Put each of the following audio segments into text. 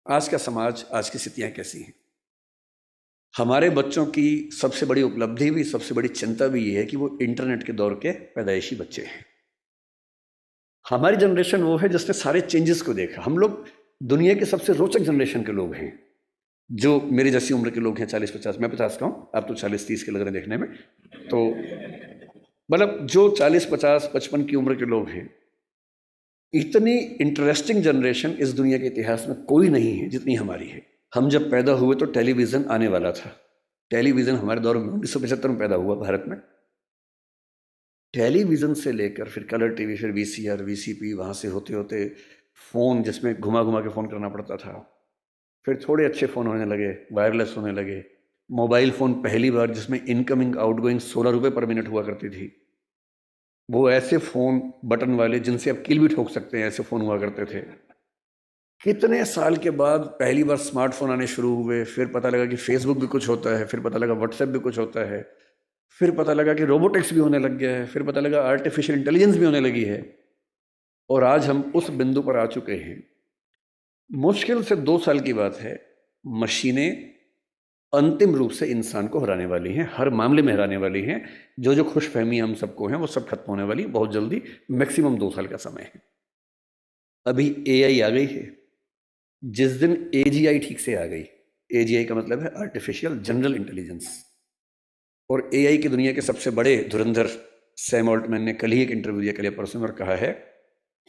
आज का समाज, आज की स्थितियाँ कैसी हैं। हमारे बच्चों की सबसे बड़ी उपलब्धि भी, सबसे बड़ी चिंता भी ये है कि वो इंटरनेट के दौर के पैदाइशी बच्चे हैं। हमारी जनरेशन वो है जिसने सारे चेंजेस को देखा। हम लोग दुनिया के सबसे रोचक जनरेशन के लोग हैं, जो मेरी जैसी उम्र के लोग हैं, 40-50। मैं 50 का हूँ, आप तो 40-30 के लग रहे हैं देखने में। तो मतलब जो 40-50-55 की उम्र के लोग हैं, इतनी इंटरेस्टिंग जनरेशन इस दुनिया के इतिहास में कोई नहीं है जितनी हमारी है। हम जब पैदा हुए तो टेलीविज़न आने वाला था। टेलीविज़न हमारे दौर में 1975 में पैदा हुआ भारत में। टेलीविज़न से लेकर फिर कलर टीवी, फिर वीसीआर, वीसीपी, वहाँ से होते होते फ़ोन जिसमें घुमा घुमा के फ़ोन करना पड़ता था। फिर थोड़े अच्छे फ़ोन होने लगे, वायरलेस होने लगे। मोबाइल फ़ोन पहली बार जिसमें इनकमिंग आउटगोइंग 16 रुपये पर मिनट हुआ करती थी। वो ऐसे फ़ोन बटन वाले जिनसे आप कील भी ठोक सकते हैं, ऐसे फ़ोन हुआ करते थे। कितने साल के बाद पहली बार स्मार्टफोन आने शुरू हुए, फिर पता लगा कि फेसबुक भी कुछ होता है, फिर पता लगा व्हाट्सएप भी कुछ होता है, फिर पता लगा कि रोबोटिक्स भी होने लग गया है, फिर पता लगा आर्टिफिशियल इंटेलिजेंस भी होने लगी है। और आज हम उस बिंदु पर आ चुके हैं। मुश्किल से 2 साल की बात है, मशीनें अंतिम रूप से इंसान को हराने वाली हैं, हर मामले में हराने वाली हैं। जो जो खुशफहमी हम सबको हैं वो सब खत्म होने वाली बहुत जल्दी, मैक्सिमम 2 साल का समय है। अभी एआई आ गई है। जिस दिन एजीआई ठीक से आ गई, एजीआई का मतलब है आर्टिफिशियल जनरल इंटेलिजेंस, और एआई की दुनिया के सबसे बड़े धुरंधर सैम ऑल्टमैन ने कल ही एक इंटरव्यू दिया, कल या परसों, और कहा है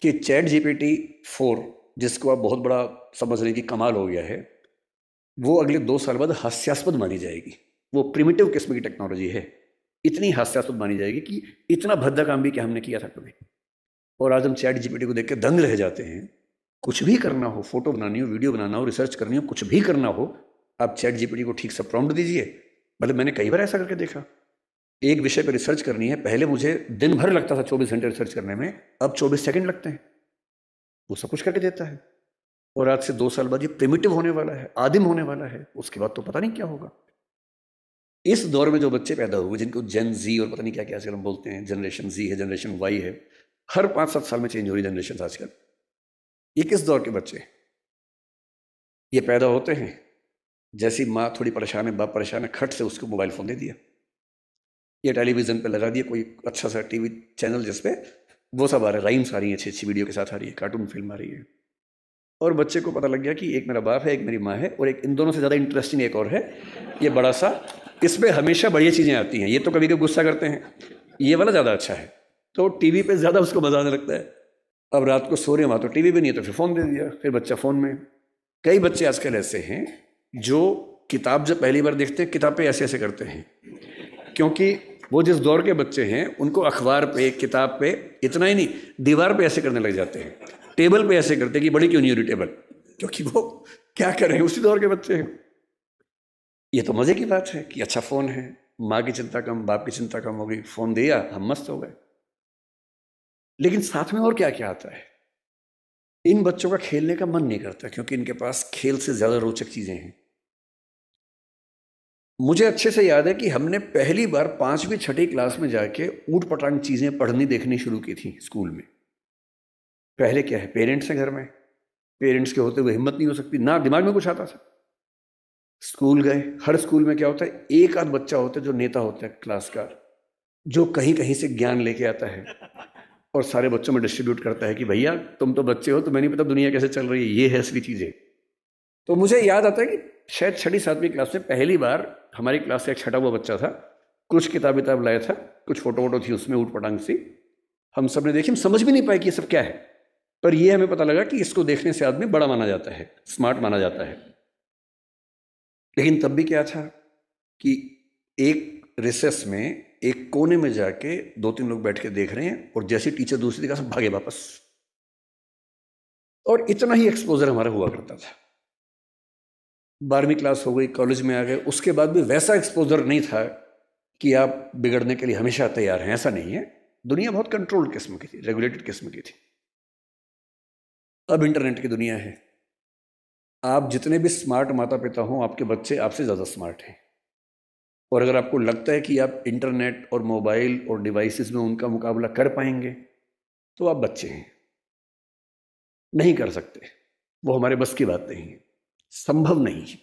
कि चैट जीपीटी 4, जिसको आप बहुत बड़ा समझ रहे हैं कि कमाल हो गया है, वो अगले 2 साल बाद हास्यास्पद मानी जाएगी। वो प्रिमिटिव किस्म की टेक्नोलॉजी है, इतनी हास्यास्पद मानी जाएगी कि इतना भद्दा काम भी क्या हमने किया था कभी। और आज हम चैट जीपीटी को देख के दंग रह जाते हैं। कुछ भी करना हो, फोटो बनानी हो, वीडियो बनाना हो, रिसर्च करनी हो, कुछ भी करना हो, आप चैट जीपीटी को ठीक से प्रॉम्प्ट दीजिए। मतलब मैंने कई बार ऐसा करके देखा। एक विषय पर रिसर्च करनी है, पहले मुझे दिन भर लगता था 24 घंटे रिसर्च करने में, अब 24 सेकंड लगते हैं, वो सब कुछ करके देता है। और आज से 2 साल बाद ये प्रिमिटिव होने वाला है, आदिम होने वाला है। उसके बाद तो पता नहीं क्या होगा। इस दौर में जो बच्चे पैदा हुए, जिनको जेन जी और पता नहीं क्या क्या आजकल हम बोलते हैं, जनरेशन जी है, जनरेशन वाई है, हर 5-7 साल में चेंज हो रही जनरेशन आजकल। ये किस दौर के बच्चे? ये पैदा होते हैं, जैसी माँ थोड़ी परेशान है, बाप परेशान है, खट से उसको मोबाइल फ़ोन दे दिया, ये टेलीविज़न पे लगा दिया कोई अच्छा सा टीवी चैनल जिसपे वो सब आ रहा है, राइम्स आ रही हैं, अच्छी अच्छी वीडियो के साथ आ रही है, कार्टून फिल्म आ रही है। और बच्चे को पता लग गया कि एक मेरा बाप है, एक मेरी माँ है, और एक इन दोनों से ज़्यादा इंटरेस्टिंग एक और है, ये बड़ा सा, इसमें हमेशा बढ़िया चीज़ें आती हैं। ये तो कभी कभी गुस्सा करते हैं, ये वाला ज़्यादा अच्छा है, तो टीवी पे ज़्यादा उसको मज़ा आने लगता है। अब रात को सो रहे वहाँ तो टीवी भी नहीं है, तो फिर फ़ोन दे दिया, फिर बच्चा फ़ोन में। कई बच्चे आजकल ऐसे हैं जो किताब जब पहली बार देखते हैं, किताब पे ऐसे ऐसे करते हैं, क्योंकि वो जिस दौर के बच्चे हैं उनको अखबार पे, किताब पे, इतना ही नहीं, दीवार पे ऐसे करने लग जाते हैं, टेबल पे ऐसे करते हैं कि बड़ी क्यों नहीं हो रही टेबल, क्योंकि वो क्या कर रहे हैं, उसी दौर के बच्चे हैं। ये तो मज़े की बात है कि अच्छा फ़ोन है, माँ की चिंता कम, बाप की चिंता कम हो गई, फ़ोन दिया, हम मस्त हो गए। लेकिन साथ में और क्या क्या आता है। इन बच्चों का खेलने का मन नहीं करता, क्योंकि इनके पास खेल से ज़्यादा रोचक चीज़ें हैं। मुझे अच्छे से याद है कि हमने पहली बार 5वीं 6ठी क्लास में जाके ऊट पटांग चीज़ें पढ़नी देखनी शुरू की थी स्कूल में। पहले क्या है, पेरेंट्स हैं घर में, पेरेंट्स के होते हुए हिम्मत नहीं हो सकती, ना दिमाग में कुछ आता था। स्कूल गए, हर स्कूल में क्या होता है, एक आध बच्चा होता है जो नेता होता है क्लास का, जो कहीं कहीं से ज्ञान लेके आता है और सारे बच्चों में डिस्ट्रीब्यूट करता है कि भैया तुम तो बच्चे हो, तुम्हें नहीं पता दुनिया कैसे चल रही है, ये है असली चीज़ें। तो मुझे याद आता है कि शायद 6ठी-7वीं क्लास में पहली बार हमारी क्लास से एक छटा हुआ बच्चा था, कुछ किताब विताब लाया था, कुछ फोटो वोटो थी उसमें ऊट पटांग सी, हम सब ने देखी, हम समझ भी नहीं पाए कि ये सब क्या है, पर ये हमें पता लगा कि इसको देखने से आदमी बड़ा माना जाता है, स्मार्ट माना जाता है। लेकिन तब भी क्या था कि एक रिसेस में एक कोने में जाके 2-3 लोग बैठ के देख रहे हैं, और जैसे टीचर दूसरी जगह से भागे वापस, और इतना ही एक्सपोजर हमारा हुआ करता था। 12वीं क्लास हो गई, कॉलेज में आ गए, उसके बाद भी वैसा एक्सपोजर नहीं था कि आप बिगड़ने के लिए हमेशा तैयार हैं, ऐसा नहीं है। दुनिया बहुत कंट्रोल्ड किस्म की थी, रेगुलेटेड किस्म की थी। अब इंटरनेट की दुनिया है, आप जितने भी स्मार्ट माता पिता हों, आपके बच्चे आपसे ज़्यादा स्मार्ट हैं। और अगर आपको लगता है कि आप इंटरनेट और मोबाइल और डिवाइसेस में उनका मुकाबला कर पाएंगे, तो आप बच्चे हैं, नहीं कर सकते, वो हमारे बस की बात नहीं है। संभव नहीं।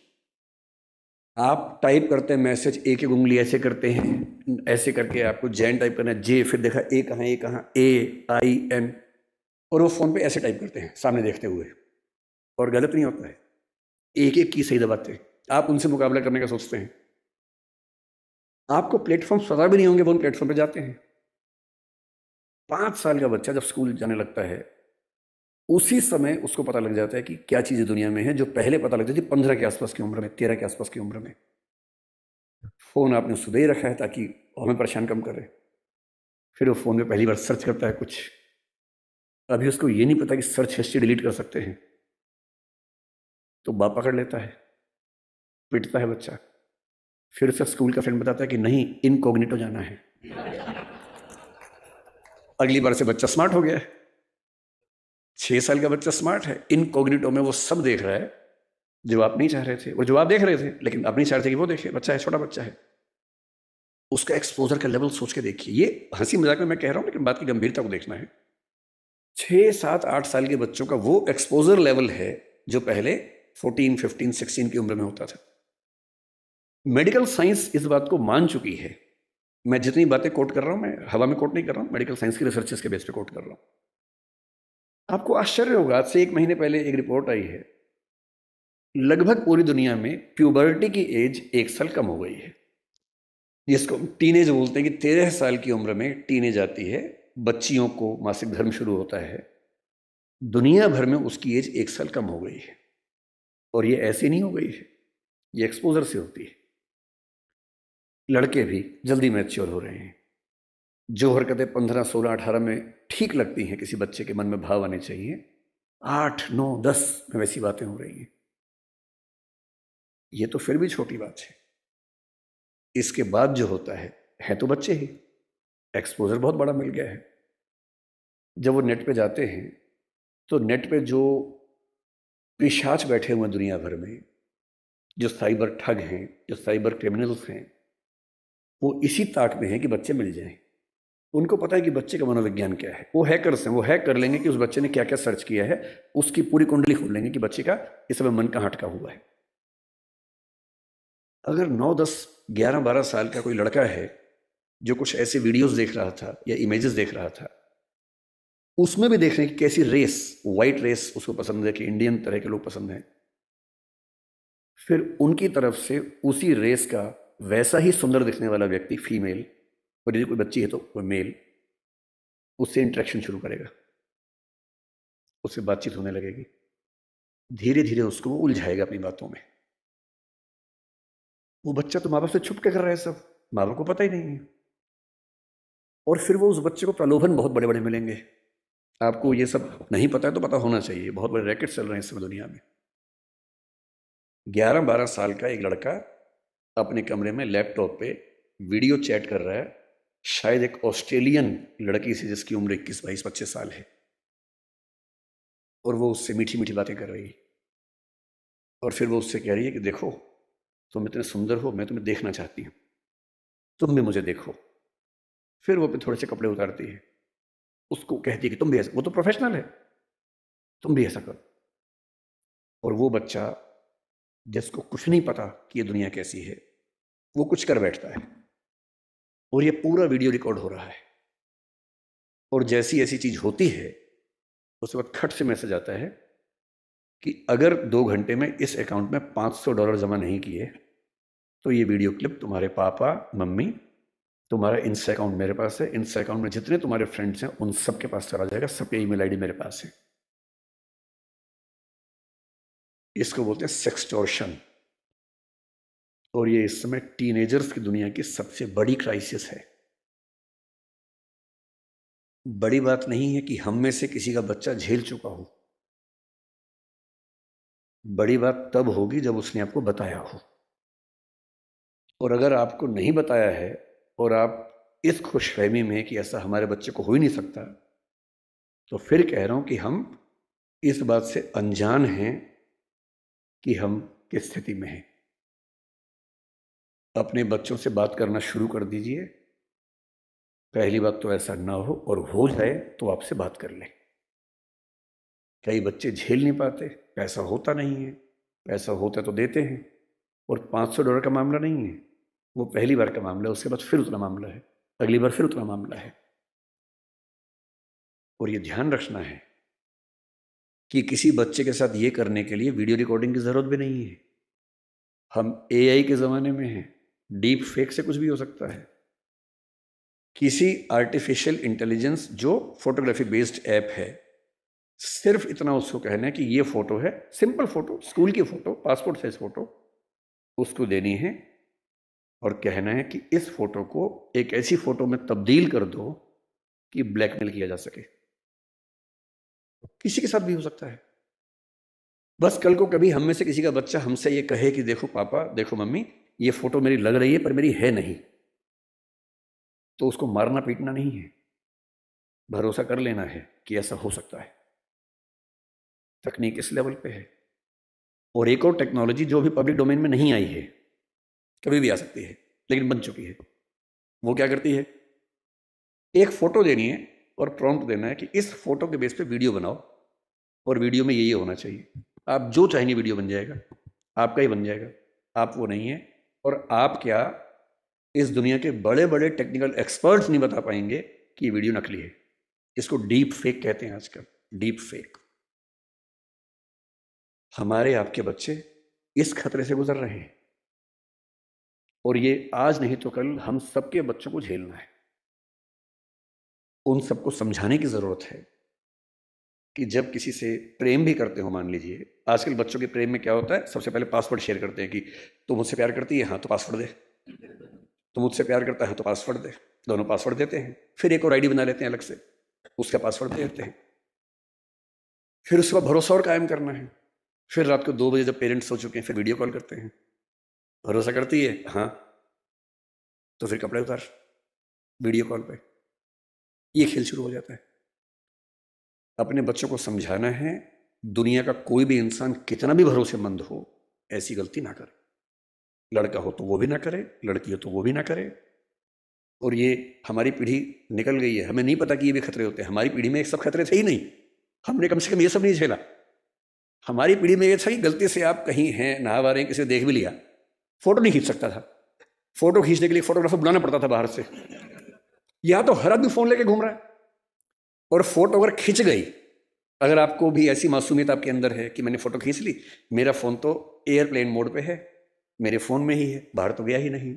आप टाइप करते हैं मैसेज, एक एक उंगली ऐसे करते हैं, ऐसे करके आपको जैन टाइप करना है, जे, फिर देखा ए कहाँ, AIN, और वो फोन पे ऐसे टाइप करते हैं सामने देखते हुए, और गलत नहीं होता है, एक एक की सही दबाते हैं। आप उनसे मुकाबला करने का सोचते हैं, आपको प्लेटफॉर्म पता भी नहीं होंगे, वो उन प्लेटफॉर्म पे जाते हैं। 5 साल का बच्चा जब स्कूल जाने लगता है, उसी समय उसको पता लग जाता है कि क्या चीज़ें दुनिया में है, जो पहले पता लगती थी 15 के आसपास की उम्र में, 13 के आसपास की उम्र में। फ़ोन आपने उसको दे रखा है ताकि हमें परेशान कम करे। फिर वो फ़ोन में पहली बार सर्च करता है कुछ, अभी उसको ये नहीं पता कि सर्च हिस्ट्री डिलीट कर सकते हैं, तो बाप पकड़ लेता है, पिटता है बच्चा। फिर उसका स्कूल का फ्रेंड बताता है कि नहीं, इनकॉग्निटो जाना है। अगली बार से बच्चा स्मार्ट हो गया है। 6 साल का बच्चा स्मार्ट है, इनकॉग्निटो में वो सब देख रहा है जो आप नहीं चाह रहे थे, और जो आप देख रहे थे लेकिन आप नहीं चाह रहे थे कि वो देखे। बच्चा है, छोटा बच्चा है, उसका एक्सपोजर का लेवल सोच के देखिए। ये हंसी मजाक में मैं कह रहा हूं, लेकिन बात की गंभीरता को देखना है। 6, 7, 8 साल के बच्चों का वो एक्सपोजर लेवल है जो पहले 14, 15, 16 की उम्र में होता था। मेडिकल साइंस इस बात को मान चुकी है। मैं जितनी बातें कोट कर रहा हूं, मैं हवा में कोट नहीं कर रहा हूं, मेडिकल साइंस की रिसर्चेस के बेस पे कोट कर रहा हूं। आपको आश्चर्य होगा, आज से 1 महीने पहले एक रिपोर्ट आई है, लगभग पूरी दुनिया में प्यूबर्टी की एज 1 साल कम हो गई है, जिसको टीनेज बोलते हैं कि 13 साल की उम्र में टीनेज आती है, बच्चियों को मासिक धर्म शुरू होता है। दुनिया भर में उसकी एज 1 साल कम हो गई है, और ये ऐसे नहीं हो गई है, ये एक्सपोजर से होती है। लड़के भी जल्दी मैच्योर हो रहे हैं। जो हरकतें 15, 16, 18 में ठीक लगती हैं, किसी बच्चे के मन में भाव आने चाहिए, 8, 9, 10 में वैसी बातें हो रही हैं। ये तो फिर भी छोटी बात है। इसके बाद जो होता है तो बच्चे ही, एक्सपोजर बहुत बड़ा मिल गया है। जब वो नेट पे जाते हैं, तो नेट पे जो पिशाच बैठे हुए हैं दुनिया भर में, जो साइबर ठग हैं, जो साइबर क्रिमिनल्स हैं, वो इसी ताक में है कि बच्चे मिल जाएं। उनको पता है कि बच्चे का मनोविज्ञान क्या है। वो हैकर्स हैं, वो हैक कर लेंगे कि उस बच्चे ने क्या क्या सर्च किया है, उसकी पूरी कुंडली खोल लेंगे कि बच्चे का इस समय मन कहाँ अटका हुआ है। अगर 9, 10, 11, 12 साल का कोई लड़का है जो कुछ ऐसे वीडियोस देख रहा था या इमेजेस देख रहा था, उसमें भी देख रहे हैं कि कैसी रेस, वाइट रेस उसको पसंद है, कि इंडियन तरह के लोग पसंद हैं, फिर उनकी तरफ से उसी रेस का वैसा ही सुंदर दिखने वाला व्यक्ति, फीमेल, और यदि कोई बच्ची है तो वो मेल, उससे इंटरेक्शन शुरू करेगा, उससे बातचीत होने लगेगी। धीरे धीरे उसको वो उलझाएगा अपनी बातों में। वो बच्चा तो माँ बाप से छुप के कर रहा है सब, माँ बाप को पता ही नहीं है। और फिर वो उस बच्चे को प्रलोभन बहुत बड़े बड़े मिलेंगे। आपको ये सब नहीं पता है तो पता होना चाहिए, बहुत बड़े रैकेट चल रहे हैं इस समय दुनिया में। 11-12 साल का एक लड़का अपने कमरे में लैपटॉप पे वीडियो चैट कर रहा है, शायद एक ऑस्ट्रेलियन लड़की से जिसकी उम्र 21, 22, 25 साल है, और वो उससे मीठी मीठी बातें कर रही है। और फिर वो उससे कह रही है कि देखो, तुम इतने सुंदर हो, मैं तुम्हें देखना चाहती हूँ, तुम भी मुझे देखो। फिर वो अपने थोड़े से कपड़े उतारती है, उसको कहती है कि तुम भी ऐसा, वो तो प्रोफेशनल है, तुम भी ऐसा करो। और वो बच्चा जिसको कुछ नहीं पता कि ये दुनिया कैसी है, वो कुछ कर बैठता है, और ये पूरा वीडियो रिकॉर्ड हो रहा है। और जैसी ऐसी चीज होती है, उसके बाद खट से मैसेज आता है कि अगर 2 घंटे में इस अकाउंट में $500 जमा नहीं किए, तो ये वीडियो क्लिप तुम्हारे पापा, मम्मी, तुम्हारा इंस्टा अकाउंट मेरे पास है, इंस्टा अकाउंट में जितने तुम्हारे फ्रेंड्स हैं उन सबके पास चला जाएगा, सबके ईमेल आईडी मेरे पास है। इसको बोलते हैं सेक्सटॉर्शन। और ये इस समय टीनेजर्स की दुनिया की सबसे बड़ी क्राइसिस है। बड़ी बात नहीं है कि हम में से किसी का बच्चा झेल चुका हो, बड़ी बात तब होगी जब उसने आपको बताया हो। और अगर आपको नहीं बताया है, और आप इस खुशफहमी में कि ऐसा हमारे बच्चे को हो ही नहीं सकता, तो फिर कह रहा हूं कि हम इस बात से अनजान हैं कि हम किस स्थिति में हैं। अपने बच्चों से बात करना शुरू कर दीजिए। पहली बात तो ऐसा ना हो, और हो जाए तो आपसे बात कर लें। कई बच्चे झेल नहीं पाते, पैसा होता नहीं है, पैसा होता तो देते हैं, और $500 का मामला नहीं है, वो पहली बार का मामला है, उसके बाद फिर उतना मामला है, अगली बार फिर उतना मामला है। और ये ध्यान रखना है कि किसी बच्चे के साथ ये करने के लिए वीडियो रिकॉर्डिंग की ज़रूरत भी नहीं है। हम AI के ज़माने में हैं, डीप फेक से कुछ भी हो सकता है। किसी आर्टिफिशियल इंटेलिजेंस जो फोटोग्राफी बेस्ड ऐप है, सिर्फ इतना उसको कहना है कि ये फ़ोटो है, सिंपल फ़ोटो, स्कूल की फ़ोटो, पासपोर्ट साइज फ़ोटो उसको देनी है, और कहना है कि इस फ़ोटो को एक ऐसी फ़ोटो में तब्दील कर दो कि ब्लैकमेल किया जा सके। किसी के साथ भी हो सकता है। बस कल को कभी हम में से किसी का बच्चा हमसे ये कहे कि देखो पापा, देखो मम्मी, ये फ़ोटो मेरी लग रही है पर मेरी है नहीं, तो उसको मारना पीटना नहीं है, भरोसा कर लेना है कि ऐसा हो सकता है। तकनीक इस लेवल पे है। और एक और टेक्नोलॉजी जो भी पब्लिक डोमेन में नहीं आई है, कभी भी आ सकती है लेकिन बन चुकी है, वो क्या करती है, एक फोटो देनी है और प्रॉम्प्ट देना है कि इस फोटो के बेस पे वीडियो बनाओ, और वीडियो में ये होना चाहिए, आप जो चाहेंगे वीडियो बन जाएगा, आपका ही बन जाएगा, आप वो नहीं है। और आप क्या, इस दुनिया के बड़े बड़े टेक्निकल एक्सपर्ट्स नहीं बता पाएंगे कि ये वीडियो नकली है। इसको डीप फेक कहते हैं आजकल, डीप फेक। हमारे आपके बच्चे इस खतरे से गुजर रहे हैं, और ये आज नहीं तो कल हम सबके बच्चों को झेलना है। उन सबको समझाने की ज़रूरत है कि जब किसी से प्रेम भी करते हो, मान लीजिए आजकल बच्चों के प्रेम में क्या होता है, सबसे पहले पासवर्ड शेयर करते हैं कि तू मुझसे प्यार करती है, हाँ तो पासवर्ड दे, तो मुझसे प्यार करता है तो पासवर्ड दे, दोनों पासवर्ड देते हैं, फिर एक और आईडी बना लेते हैं अलग से, उसका पासवर्ड दे देते हैं, फिर उसके बाद भरोसा और कायम करना है। फिर रात को 2 बजे जब पेरेंट्स सो चुके हैं, फिर वीडियो कॉल करते हैं, भरोसा करती है, हाँ तो फिर कपड़े उतार, वीडियो कॉल पे, ये खेल शुरू हो जाता है। अपने बच्चों को समझाना है, दुनिया का कोई भी इंसान कितना भी भरोसेमंद हो, ऐसी गलती ना करे। लड़का हो तो वो भी ना करे, लड़की हो तो वो भी ना करे। और ये हमारी पीढ़ी निकल गई है, हमें नहीं पता कि ये भी खतरे होते हैं। हमारी पीढ़ी में एक सब खतरे थे ही नहीं, हमने कम से कम ये सब नहीं झेला। हमारी पीढ़ी में ये था कि गलती से आप कहीं हैं, नहा रहे हैं, किसी ने देख भी लिया, फोटो नहीं खींच सकता था, फोटो खींचने के लिए फोटोग्राफर बुलाना पड़ता था बाहर से, या तो हर आदमी फोन लेके घूम रहा है, और फोटो अगर खिंच गई, अगर आपको भी ऐसी मासूमियत आपके अंदर है कि मैंने फोटो खींच ली, मेरा फोन तो एयरप्लेन मोड पे है, मेरे फोन में ही है, बाहर तो गया ही नहीं,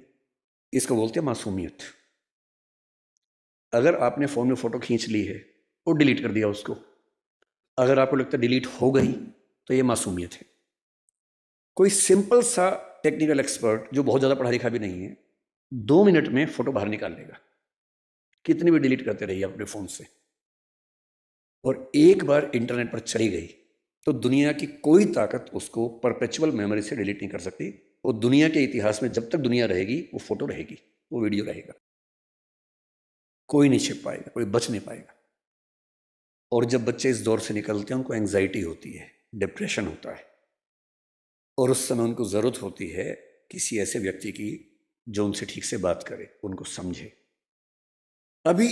इसको बोलते हैं मासूमियत। अगर आपने फोन में फोटो खींच ली है और डिलीट कर दिया उसको, अगर आपको लगता है डिलीट हो गई, तो ये मासूमियत है। कोई सिंपल सा टेक्निकल एक्सपर्ट जो बहुत ज्यादा पढ़ा लिखा भी नहीं है, 2 मिनट में फोटो बाहर निकाल लेगा, कितनी भी डिलीट करते रहिए अपने फोन से। और एक बार इंटरनेट पर चली गई तो दुनिया की कोई ताकत उसको परपेचुअल मेमोरी से डिलीट नहीं कर सकती। वो दुनिया के इतिहास में जब तक दुनिया रहेगी, वो फोटो रहेगी, वो वीडियो रहेगा, कोई नहीं छिप पाएगा, कोई बच नहीं पाएगा। और जब बच्चे इस दौर से निकलते हैं, उनको एंग्जाइटी होती है, डिप्रेशन होता है, और उस समय उनको ज़रूरत होती है किसी ऐसे व्यक्ति की जो उनसे ठीक से बात करे, उनको समझे। अभी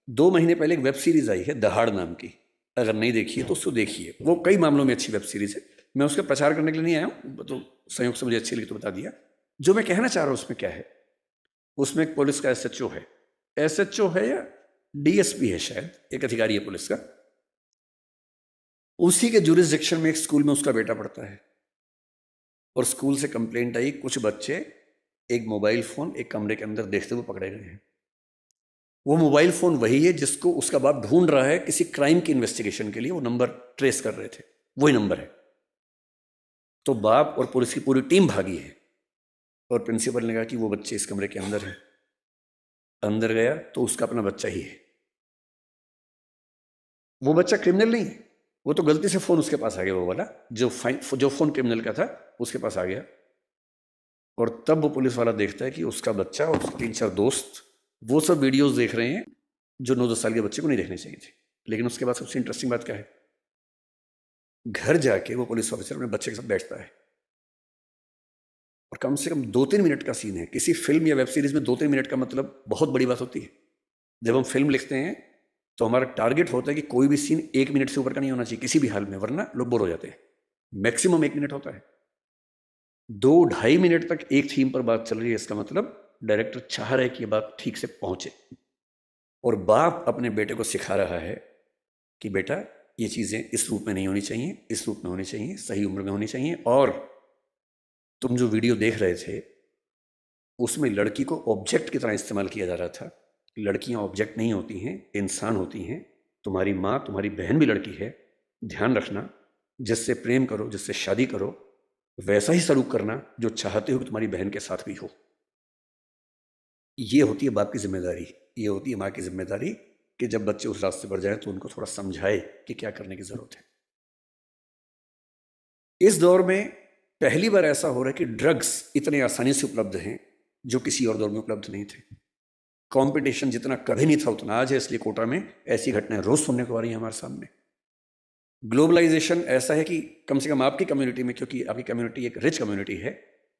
2 महीने पहले एक वेब सीरीज आई है दहाड़ नाम की, अगर नहीं देखी है तो उसको देखिए, वो कई मामलों में अच्छी वेब सीरीज है। मैं उसका प्रचार करने के लिए नहीं आया हूँ, तो संयोग से मुझे अच्छी लगी तो बता दिया। जो मैं कहना चाह रहा हूँ उसमें क्या है, उसमें एक पुलिस का एसएचओ है, एसएचओ है या डीएसपी है शायद, एक अधिकारी है पुलिस का, उसी के जुरिसडिक्शन में एक स्कूल में उसका बेटा पढ़ता है, और स्कूल से कंप्लेंट आई, कुछ बच्चे एक मोबाइल फोन एक कमरे के अंदर देखते हुए पकड़े गए हैं। वो मोबाइल फोन वही है जिसको उसका बाप ढूंढ रहा है किसी क्राइम की इन्वेस्टिगेशन के लिए, वो नंबर ट्रेस कर रहे थे, वही नंबर है। तो बाप और पुलिस की पूरी टीम भागी है, और प्रिंसिपल ने कहा कि वो बच्चे इस कमरे के अंदर है। अंदर गया तो उसका अपना बच्चा ही है। वो बच्चा क्रिमिनल नहीं है, वो तो गलती से फोन उसके पास आ गया, वो वाला जो फोन क्रिमिनल का था उसके पास आ गया। और तब वो पुलिस वाला देखता है कि उसका बच्चा और 3-4 दोस्त वो सब वीडियोस देख रहे हैं जो 9-10 साल के बच्चे को नहीं देखने चाहिए थे। लेकिन उसके बाद सबसे इंटरेस्टिंग बात क्या है, घर जाके वो पुलिस ऑफिसर अपने बच्चे के साथ बैठता है, और कम से कम 2-3 मिनट का सीन है। किसी फिल्म या वेब सीरीज में 2-3 मिनट का मतलब बहुत बड़ी बात होती है। जब हम फिल्म लिखते हैं तो हमारा टारगेट होता है कि कोई भी सीन 1 मिनट से ऊपर का नहीं होना चाहिए किसी भी हाल में, वरना लोग बोर हो जाते हैं। मैक्सिमम 1 मिनट होता है। 2-2.5 मिनट तक एक थीम पर बात चल रही है, इसका मतलब डायरेक्टर चाह रहा है कि ये बात ठीक से पहुंचे। और बाप अपने बेटे को सिखा रहा है कि बेटा ये चीज़ें इस रूप में नहीं होनी चाहिए, इस रूप में होनी चाहिए, सही उम्र में होनी चाहिए। और तुम जो वीडियो देख रहे थे उसमें लड़की को ऑब्जेक्ट की तरह इस्तेमाल किया जा रहा था। लड़कियां ऑब्जेक्ट नहीं होती हैं, इंसान होती हैं। तुम्हारी माँ, तुम्हारी बहन भी लड़की है। ध्यान रखना, जिससे प्रेम करो, जिससे शादी करो, वैसा ही सलूक करना जो चाहते हो कि तुम्हारी बहन के साथ भी हो। ये होती है बाप की जिम्मेदारी, ये होती है माँ की जिम्मेदारी कि जब बच्चे उस रास्ते पर जाएं तो उनको थोड़ा समझाए कि क्या करने की जरूरत है। इस दौर में पहली बार ऐसा हो रहा है कि ड्रग्स इतने आसानी से उपलब्ध हैं जो किसी और दौर में उपलब्ध नहीं थे। कंपटीशन जितना कभी नहीं था उतना आज है, इसलिए कोटा में ऐसी घटनाएं रोज सुनने को आ रही हैं हमारे सामने। ग्लोबलाइजेशन ऐसा है कि कम से कम आपकी कम्युनिटी में, क्योंकि आपकी कम्युनिटी एक रिच कम्युनिटी है,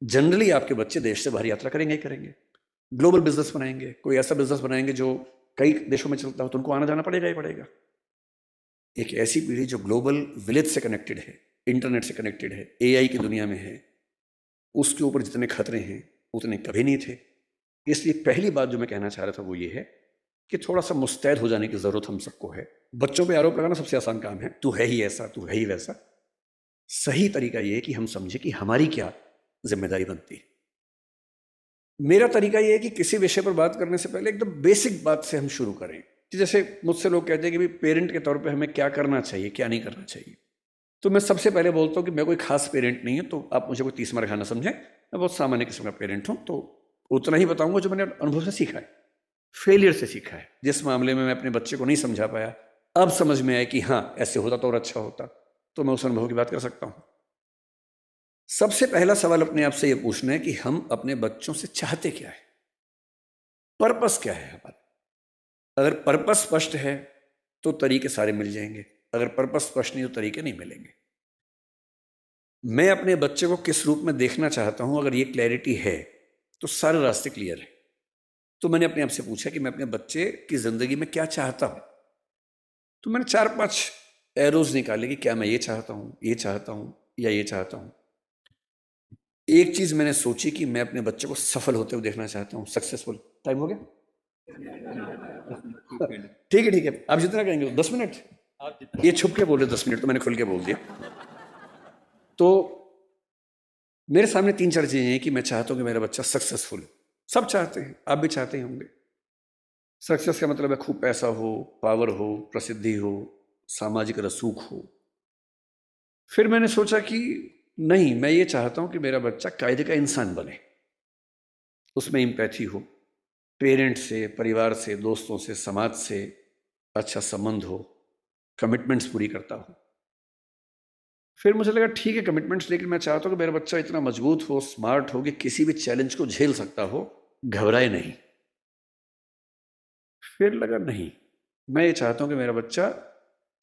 जनरली आपके बच्चे देश से बाहर यात्रा करेंगे ही करेंगे, ग्लोबल बिजनेस बनाएंगे, कोई ऐसा बिजनेस बनाएंगे जो कई देशों में चलता हो, तो उनको आना जाना पड़ेगा ही पड़ेगा। एक ऐसी पीढ़ी जो ग्लोबल विलेज से कनेक्टेड है, इंटरनेट से कनेक्टेड है, एआई की दुनिया में है, उसके ऊपर जितने खतरे हैं उतने कभी नहीं थे। इसलिए पहली बात जो मैं कहना चाह रहा था वो ये है कि थोड़ा सा मुस्तैद हो जाने की जरूरत हम सबको है। बच्चों पे आरोप लगाना सबसे आसान काम है, तू है ही ऐसा, तू है ही वैसा। सही तरीका ये है कि हम समझे कि हमारी क्या जिम्मेदारी बनती है। मेरा तरीका ये है कि किसी विषय पर बात करने से पहले एकदम बेसिक बात से हम शुरू करें। जैसे मुझसे लोग कहते हैं कि भाई पेरेंट के तौर पे हमें क्या करना चाहिए, क्या नहीं करना चाहिए, तो मैं सबसे पहले बोलता हूँ कि मैं कोई खास पेरेंट नहीं हूँ, तो आप मुझे कोई 30 खाना समझें। मैं बहुत सामान्य किस्म का पेरेंट हूँ, तो उतना ही बताऊंगा जो मैंने अनुभव से सीखा है, फेलियर से सीखा है। जिस मामले में मैं अपने बच्चे को नहीं समझा पाया, अब समझ में आया कि हाँ ऐसे होता तो और अच्छा होता, तो मैं उस अनुभव की बात कर सकता हूँ। सबसे पहला सवाल अपने आप से यह पूछना है कि हम अपने बच्चों से चाहते क्या है, पर्पस क्या है हमारा। अगर पर्पस स्पष्ट है तो तरीके सारे मिल जाएंगे, अगर पर्पस स्पष्ट नहीं तो तरीके नहीं मिलेंगे। मैं अपने बच्चे को किस रूप में देखना चाहता हूं, अगर ये क्लैरिटी है तो सारे रास्ते क्लियर है। तो मैंने अपने आप से पूछा कि मैं अपने बच्चे की जिंदगी में क्या चाहता हूं। तो मैंने 4-5 एरोज निकाले कि क्या मैं ये चाहता हूं, ये चाहता हूं या ये चाहता हूं। एक चीज मैंने सोची कि मैं अपने बच्चे को सफल होते हुए देखना चाहता हूं, सक्सेसफुल। टाइम हो गया? ठीक है ठीक है, आप जितना कहेंगे 10 मिनट। ये छुप के बोले 10 मिनट, तो मैंने खुल के बोल दिया। तो मेरे सामने 3-4 चीजें हैं कि मैं चाहता हूं कि मेरा बच्चा सक्सेसफुल। सब चाहते हैं, आप भी चाहते ही होंगे। सक्सेस का मतलब है खूब पैसा हो, पावर हो, प्रसिद्धि हो, सामाजिक रसूख हो। फिर मैंने सोचा कि नहीं, मैं ये चाहता हूं कि मेरा बच्चा कायदे का इंसान बने, उसमें एम्पैथी हो, पेरेंट से, परिवार से, दोस्तों से, समाज से अच्छा संबंध हो, कमिटमेंट्स पूरी करता हो। फिर मुझे लगा ठीक है कमिटमेंट्स, लेकिन मैं चाहता हूं कि मेरा बच्चा इतना मजबूत हो, स्मार्ट हो कि किसी भी चैलेंज को झेल सकता हो, घबराए नहीं। फिर लगा नहीं, मैं ये चाहता हूं कि मेरा बच्चा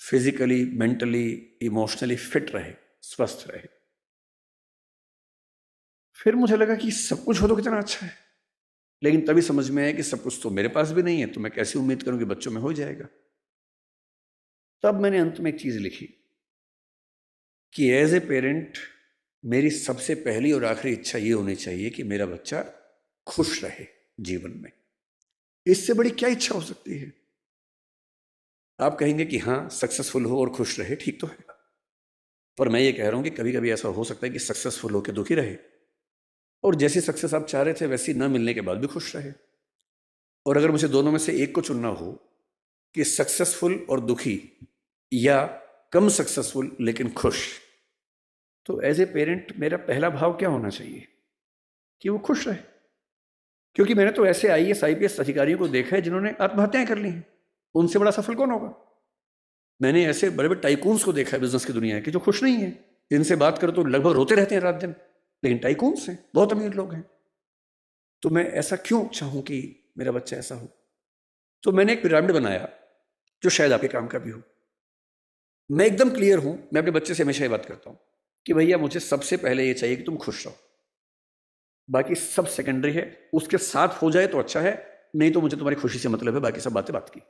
फिजिकली, मेंटली, इमोशनली फिट रहे, स्वस्थ रहे। फिर मुझे लगा कि सब कुछ हो तो कितना अच्छा है, लेकिन तभी समझ में आया कि सब कुछ तो मेरे पास भी नहीं है, तो मैं कैसे उम्मीद करूं कि बच्चों में हो जाएगा। तब मैंने अंत में एक चीज लिखी कि एज ए पेरेंट मेरी सबसे पहली और आखिरी इच्छा ये होनी चाहिए कि मेरा बच्चा खुश रहे जीवन में। इससे बड़ी क्या इच्छा हो सकती है? आप कहेंगे कि हाँ सक्सेसफुल हो और खुश रहे, ठीक तो है, पर मैं ये कह रहा हूं कि कभी कभी ऐसा हो सकता है कि सक्सेसफुल होकर दुखी रहे, और जैसी सक्सेस आप चाह रहे थे वैसी ना मिलने के बाद भी खुश रहे। और अगर मुझे दोनों में से एक को चुनना हो कि सक्सेसफुल और दुखी या कम सक्सेसफुल लेकिन खुश, तो एज ए पेरेंट मेरा पहला भाव क्या होना चाहिए कि वो खुश रहे। क्योंकि मैंने तो ऐसे आईएएस आईपीएस अधिकारियों को देखा है जिन्होंने आत्महत्याएं कर ली हैं, उनसे बड़ा सफल कौन होगा? मैंने ऐसे बड़े बड़े टाइकून्स को देखा है बिजनेस की दुनिया के जो खुश नहीं है, जिनसे बात करो तो लगभग रोते रहते हैं रात दिन, लेकिन टाइकून्स हैं, बहुत अमीर लोग हैं। तो मैं ऐसा क्यों चाहूं कि मेरा बच्चा ऐसा हो? तो मैंने एक पिरामिड बनाया जो शायद आपके काम का भी हो। मैं एकदम क्लियर हूं, मैं अपने बच्चे से हमेशा ये बात करता हूं कि भैया मुझे सबसे पहले ये चाहिए कि तुम खुश रहो, बाकी सब सेकेंडरी है। उसके साथ हो जाए तो अच्छा है, नहीं तो मुझे तुम्हारी खुशी से मतलब है, बाकी सब बातें बात की।